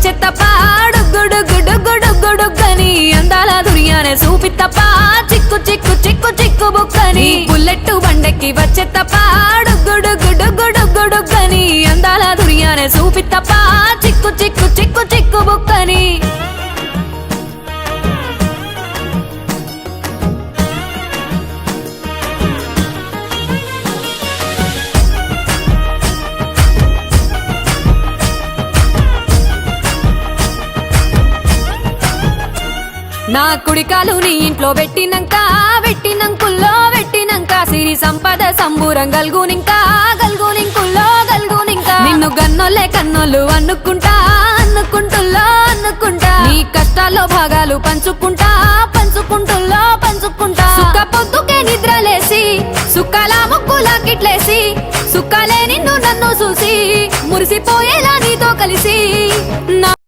వచ్చేత్తప్ప డుగ్గుడుగ్గుడుగ్గుడుగ్గుడుగ్గని అందాల దునియానే చూపిత్తప్ప చిక్కు చిక్కు చిక్కు చిక్కు బుక్కని బుల్లెట్టు బండెక్కి వచ్చేత్తప్ప డుగ్గుడుగ్గుడుగ్గుడుగ్గుడుగ్గని అందాల దునియానే చూపిత్తప్ప చిక్కు చిక్కు చిక్కు చిక్కు బుక్కని నా కుడికాలు నీ ఇంట్లో పెట్టినంక సిరి సంపద సంబూరం గల్గునింకా నిన్ను గన్నోళ్ళే కన్నోళ్ళు అనుకుంటా నీ కష్టాల్లో భాగాలు పంచుకుంటా సుక్క పొద్దుకే నిద్రలేసి సుక్కల ముక్కులా కిట్లేసి సుక్కలే నిన్ను నన్ను చూసి మురిసిపోయేలా నీతో కలిసి